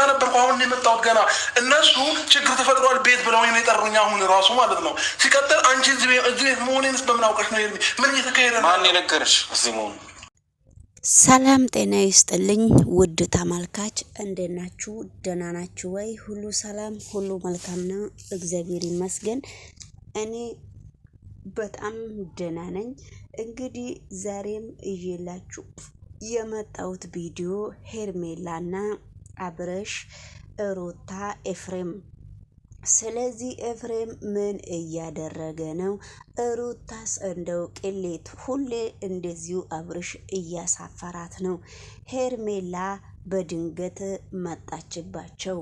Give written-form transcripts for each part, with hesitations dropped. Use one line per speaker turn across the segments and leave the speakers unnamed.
ማታ ነበርኩ አሁን የመጣሁት ገና እነሱ ችግር ተፈጥሯል ቤት ብለው ነው የጠሩኝ አሁን ራሱ ማለት ነው ሲቀጥል አንቺ እዚህ ቤት መሆኔንስ በምን አውቀሽ ነው ምን እየተካሄደ ነው ማን የነገረሽ እዚህ መሆኑ
ሰላም ጤና ይስጥልኝ ውድ ተመልካች እንዴት ናችሁ ደህና ናችሁ ወይ ሁሉ ሰላም ሁሉ መልካም ነው እግዚአብሔር ይመስገን እኔ በጣም ደህና ነኝ እንግዲህ ዛሬም ይዤላችሁ የመጣሁት ቪዲዮ ሄርሜላና አብርሽ ሩታ ኤፍሬም ስለዚህ ኤፍሬም ምን እያደረገ ነው ሩታስ እንደው ቅሌት ሁሌ እንደዚሁ አብርሽ እያሳፈራት ነው ሄርሜላ በድንገት መጣችባቸው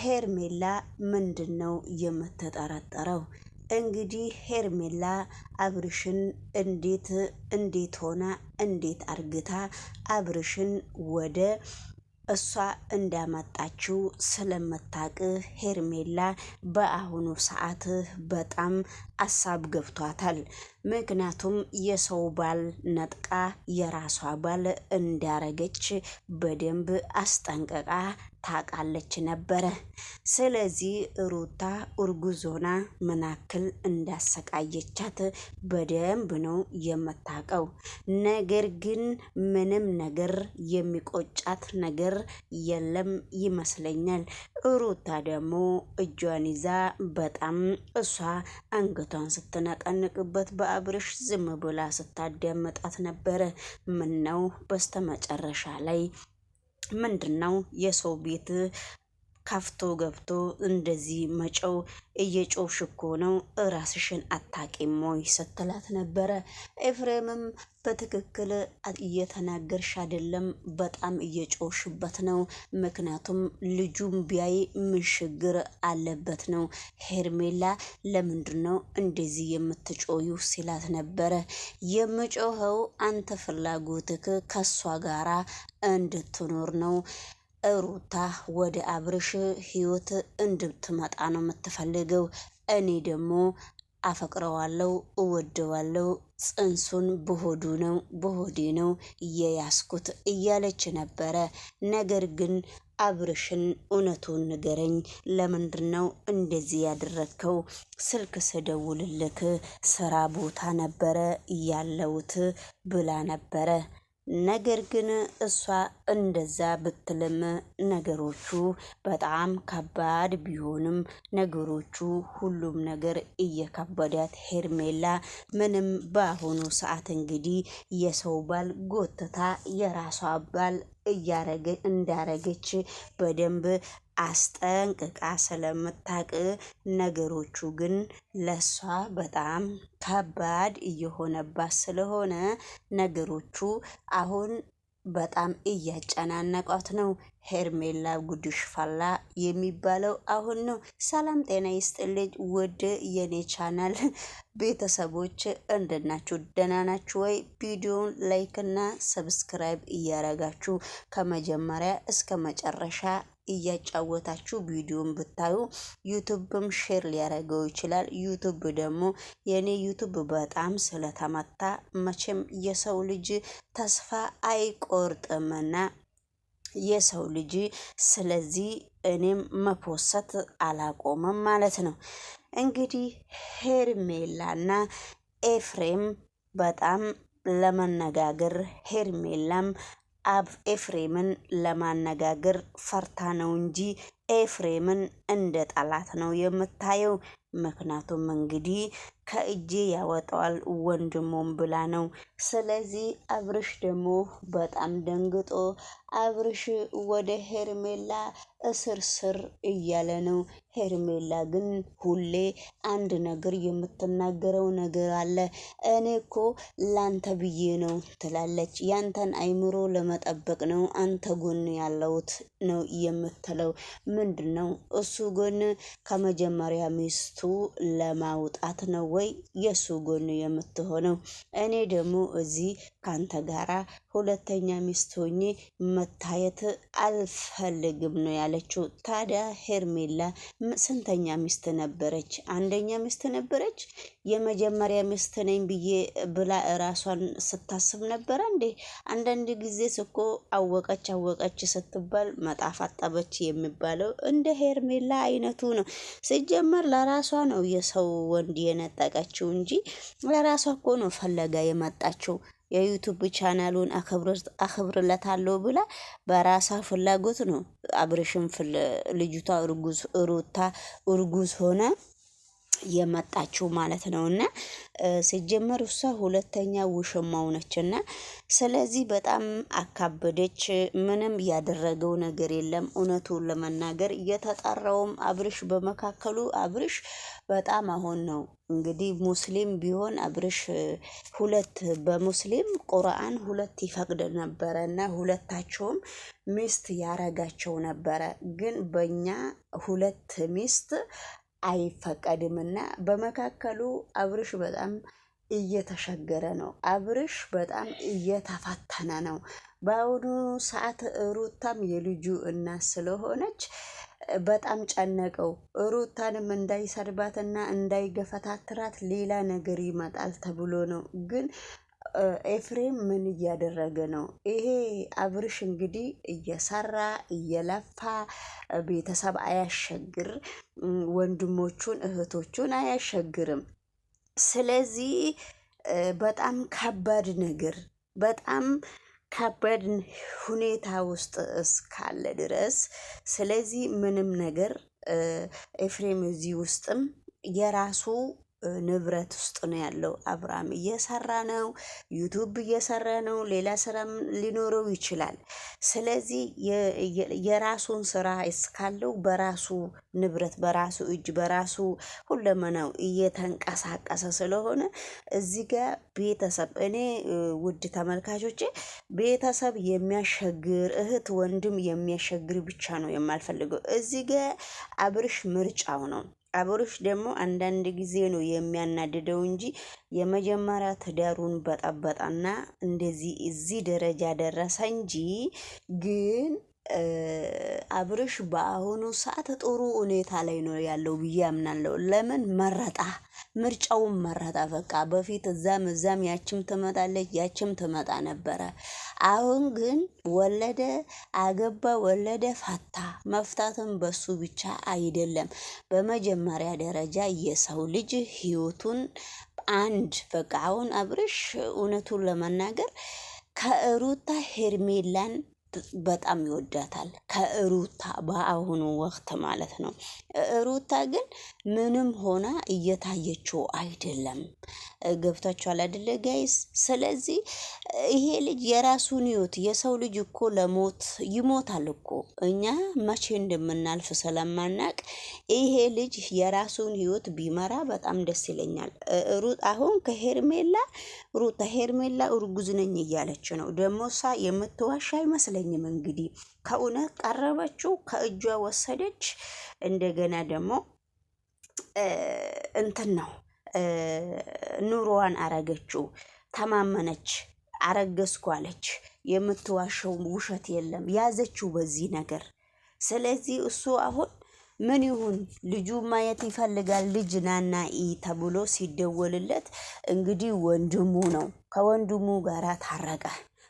ሄርሜላ ምንድነው የምትጠረጠረው እንግዲህ ሄርሜላ አብርሽን እንዴት ሆና እንዴት አርግታ አብርሽን ወደ እሷ እንዳመጣችው ስለምታቅ ሄርሜላ በአሁኑ ሰዓት በጣም አሳብ ገብቷታል ምክንያቱም የሰው ባል ነጥቃ የራሷ ባል እንዳረገች በደንብ አስጠንቀቃ ታቃለች ነበረ ስለዚህ ሩታ እርጉዞና ምናክል እንዳሰቃየቻት በደንብ ነው የምታቀው ነገር ግን ምንም ነገር የሚቆጫት ነገር የለም ይመስለኛል ሩታ ደግሞ እጇን ይዛ በጣም እሷ አንገቷን ስትነቀንቅበት በአብርሽ ዝም ብላ ስታዳመጣት ነበረ ምነው በስተመጨረሻ ላይ ምንድነው የሰው ቤት ከፍቶ ገብቶ እንደዚህ መጨው እየጮሽ እኮ ነው ራስሽን አታቂም ወይ ስትላት ነበረ ኤፍሬምም በትክክል እየተናገርሽ አይደለም በጣም እየጮሽበት ነው ምክንያቱም ልጁም ቢያይ ምን ችግር አለበት ነው ሄርሜላ ለምንድነው እንደዚህ የምትጮዩ ሲላት ነበረ የምጮኸው አንተ ፍላጎትክ ከሷ ጋራ እንድትኖር ነው ሩታ ወደ አብርሽ ህይወት እንድትመጣ ነው የምትፈልገው እኔ ደግሞ አፈቅረዋለሁ እወደዋለሁ ጽንሱን በሆዴ ነው የያስኩት እያለች ነበረ ነገር ግን አብርሽን እውነቱን ንገረኝ ለምንድነው እንደዚህ ያደረከው ስልክ ስደውልልክ ስራ ቦታ ነበረ ያለውት ብላ ነበረ ነገር ግን እሷ እንደዛ ብትልም ነገሮቹ በጣም ከባድ ቢሆንም ነገሮቹ ሁሉም ነገር እየከበዳት ሄርሜላ ምንም በአሁኑ ሰዓት እንግዲህ የሰው ባል ጎትታ የራሷ ባል እንዳረገች በደንብ አስጠንቅቃ ስለምታቅ ነገሮቹ ግን ለሷ በጣም ከባድ እየሆነባት ስለሆነ ነገሮቹ አሁን በጣም እያጨናነቋት ነው ሄርሜላ ጉድሽ ፈላ የሚባለው አሁን ነው ሰላም ጤና ይስጥልኝ ውድ የኔ ቻናል ቤተሰቦች እንደናችሁ ደህና ናችሁ ወይ ቪዲዮውን ላይክ እና ሰብስክራይብ እያረጋችሁ ከመጀመሪያ እስከ መጨረሻ እያጫወታችሁ ቪዲዮን ብታዩ ዩቲዩብም ሼር ሊያረገው ይችላል ዩቲዩብ ደግሞ የኔ ዩቲዩብ በጣም ስለተመታ መቼም የሰው ልጅ ተስፋ አይቆርጥምና የሰው ልጅ ስለዚህ እኔም መፖሰት አላቆመም ማለት ነው እንግዲህ ሄርሜላና ኤፍሬም በጣም ለመነጋገር ሄርሜላም ኤፍሬምን ለማነጋገር ፈርታ ነው እንጂ ኤፍሬምን እንደ ጠላት ነው የምታየው ምክንያቱም እንግዲህ ከእጄ ያወጣዋል ወንድሙም ብላ ነው ስለዚህ አብርሽ ደግሞ በጣም ደንግጦ አብርሽ ወደ ሄርሜላ እስርስር እያለ ነው ሄርሜላ ግን ሁሌ አንድ ነገር የምትናገረው ነገር አለ እኔ እኮ ላንተ ብዬ ነው ትላለች ያንተን አይምሮ ለመጠበቅ ነው አንተ ጎን ያለውት ነው የምትለው ምንድነው እሱ ጎን ከመጀመሪያ ሚስቱ ለማውጣት ነው ወይ የሱ ጎን የምትሆነው እኔ ደግሞ እዚህ ካንተ ጋራ ሁለተኛ ሚስት ሆኜ መታየት አልፈልግም ነው ያለችው። ታዲያ ሄርሜላ ስንተኛ ሚስት ነበረች? አንደኛ ሚስት ነበረች? የመጀመሪያ ሚስት ነኝ ብዬ ብላ እራሷን ስታስብ ነበረ እንዴ? አንዳንድ ጊዜ እኮ አወቀች ስትባል መጣፍ አጠበች የሚባለው እንደ ሄርሜላ አይነቱ ነው። ሲጀመር ለራሷ ነው የሰው ወንድ የነጠቀችው እንጂ ለራሷ እኮ ነው ፈለጋ የመጣችው። የዩቱብ ቻናሉን አክብርለታለሁ ብላ በራሳ ፍላጎት ነው አብርሽን ልጅቷ ሩታ እርጉዝ ሆነ የመጣችው ማለት ነው። እና ሲጀመር እሷ ሁለተኛ ውሽማው ነችና ስለዚህ በጣም አካበደች። ምንም ያደረገው ነገር የለም እውነቱን ለመናገር እየተጣራውም አብርሽ በመካከሉ አብርሽ በጣም አሁን ነው እንግዲህ ሙስሊም ቢሆን አብርሽ ሁለት በሙስሊም ቁርአን ሁለት ይፈቅድ ነበረ እና ሁለታቸውም ሚስት ያረጋቸው ነበረ። ግን በእኛ ሁለት ሚስት አይፈቀድምና በመካከሉ አብርሽ በጣም እየተሸገረ ነው። አብርሽ በጣም እየተፈተነ ነው። በአሁኑ ሰዓት ሩታም የልጁ እናት ስለሆነች በጣም ጨነቀው። ሩታንም እንዳይሰድባትና እንዳይገፈታትራት ሌላ ነገር ይመጣል ተብሎ ነው። ግን ኤፍሬም ምን እያደረገ ነው? ይሄ አብርሽ እንግዲህ እየሰራ እየለፋ ቤተሰብ አያሸግር፣ ወንድሞቹን እህቶቹን አያሸግርም። ስለዚህ በጣም ከባድ ነገር በጣም ከባድ ሁኔታ ውስጥ እስካለ ድረስ ስለዚህ ምንም ነገር ኤፍሬም እዚህ ውስጥም የራሱ ንብረት ውስጥ ነው ያለው። አብርሃም እየሰራ ነው፣ ዩቱብ እየሰራ ነው፣ ሌላ ስራም ሊኖረው ይችላል። ስለዚህ የራሱን ስራ እስካለው በራሱ ንብረት በራሱ እጅ በራሱ ሁለመናው እየተንቀሳቀሰ ስለሆነ እዚህ ጋር ቤተሰብ እኔ ውድ ተመልካቾቼ ቤተሰብ የሚያሸግር እህት ወንድም የሚያሸግር ብቻ ነው የማልፈልገው። እዚህ ጋር አብርሽ ምርጫው ነው። አብርሽ ደግሞ አንዳንድ ጊዜ ነው የሚያናድደው እንጂ የመጀመሪያ ትዳሩን በጠበጣና እንደዚህ እዚህ ደረጃ ደረሰ እንጂ ግን አብርሽ በአሁኑ ሰዓት ጥሩ ሁኔታ ላይ ነው ያለው ብዬ አምናለሁ። ለምን መረጣ? ምርጫውን መረጣ። በቃ በፊት እዛም ያችም ትመጣለች ያችም ትመጣ ነበረ። አሁን ግን ወለደ፣ አገባ፣ ወለደ፣ ፈታ። መፍታትም በሱ ብቻ አይደለም። በመጀመሪያ ደረጃ የሰው ልጅ ህይወቱን በቃ አሁን አብርሽ እውነቱን ለመናገር ከሩታ ሄርሜላን በጣም ይወዳታል። ከሩታ በአሁኑ ወቅት ማለት ነው። ሩታ ግን ምንም ሆና እየታየችው አይደለም። ገብታችኋል አይደለ ጋይስ? ስለዚህ ይሄ ልጅ የራሱን ህይወት የሰው ልጅ እኮ ለሞት ይሞታል እኮ እኛ መቼ እንደምናልፍ ስለማናቅ ይሄ ልጅ የራሱን ህይወት ቢመራ በጣም ደስ ይለኛል። አሁን ሩታ ሄርሜላ እርጉዝ ነኝ እያለች ነው። ደግሞ እሷ የምትዋሻ አይመስለኝም። እንግዲህ ከእውነት ቀረበችው፣ ከእጇ ወሰደች። እንደገና ደግሞ እንትን ነው ኑሮዋን አረገችው። ተማመነች፣ አረገዝኩ አለች። የምትዋሸው ውሸት የለም። ያዘችው በዚህ ነገር። ስለዚህ እሱ አሁን ምን ይሁን ልጁ ማየት ይፈልጋል። ልጅ ናና ተብሎ ሲደወልለት እንግዲህ ወንድሙ ነው። ከወንድሙ ጋር ታረቀ።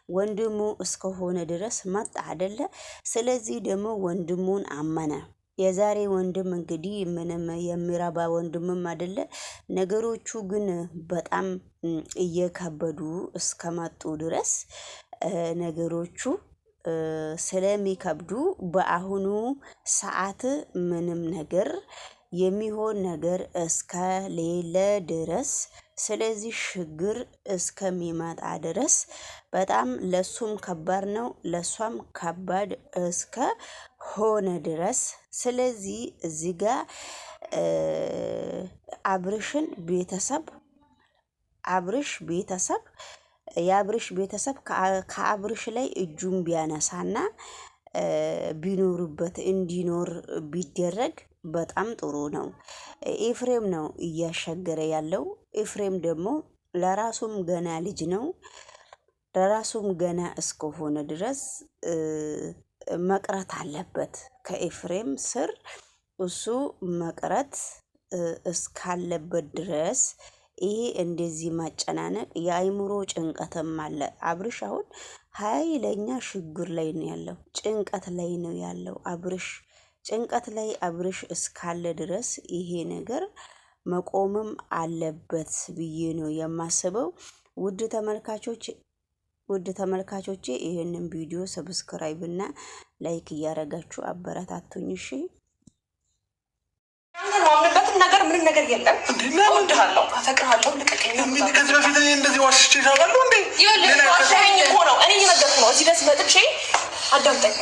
ወንድሙ እስከሆነ ድረስ መጣ አይደለ? ስለዚህ ደግሞ ወንድሙን አመነ። የዛሬ ወንድም እንግዲህ ምንም የሚረባ ወንድምም አይደለ። ነገሮቹ ግን በጣም እየከበዱ እስከመጡ ድረስ ነገሮቹ ስለሚከብዱ በአሁኑ ሰዓት ምንም ነገር የሚሆን ነገር እስከሌለ ድረስ ስለዚህ ችግር እስከሚመጣ ድረስ በጣም ለሱም ከባድ ነው፣ ለሷም ከባድ እስከ ሆነ ድረስ ስለዚህ እዚህ ጋር የአብርሽ ቤተሰብ ከአብርሽ ላይ እጁን ቢያነሳና ቢኖሩበት እንዲኖር ቢደረግ በጣም ጥሩ ነው። ኤፍሬም ነው እያሻገረ ያለው። ኤፍሬም ደግሞ ለራሱም ገና ልጅ ነው። ለራሱም ገና እስከሆነ ድረስ መቅረት አለበት። ከኤፍሬም ስር እሱ መቅረት እስካለበት ድረስ ይሄ እንደዚህ ማጨናነቅ የአይምሮ ጭንቀትም አለ። አብርሽ አሁን ኃይለኛ ችግር ላይ ነው ያለው፣ ጭንቀት ላይ ነው ያለው አብርሽ። ጭንቀት ላይ አብርሽ እስካለ ድረስ ይሄ ነገር መቆምም አለበት ብዬ ነው የማስበው። ውድ ተመልካቾቼ ይህንን ቪዲዮ ሰብስክራይብ እና ላይክ እያደረጋችሁ አበረታቱኝ። እሺ
ማምንበትን ነገር ምንም ነገር የለም። እወድሃለሁ፣ አፈቅርሃለሁ። ልቀቀኝ።
ከዚህ በፊት እንደዚህ ዋሽቼ እሻላለሁ እንዴ?
ይኸውልህ ዋሻኸኝ እኮ ነው። እኔ እየነገርኩህ ነው። እዚህ ድረስ መጥቼ አዳምጠኝ።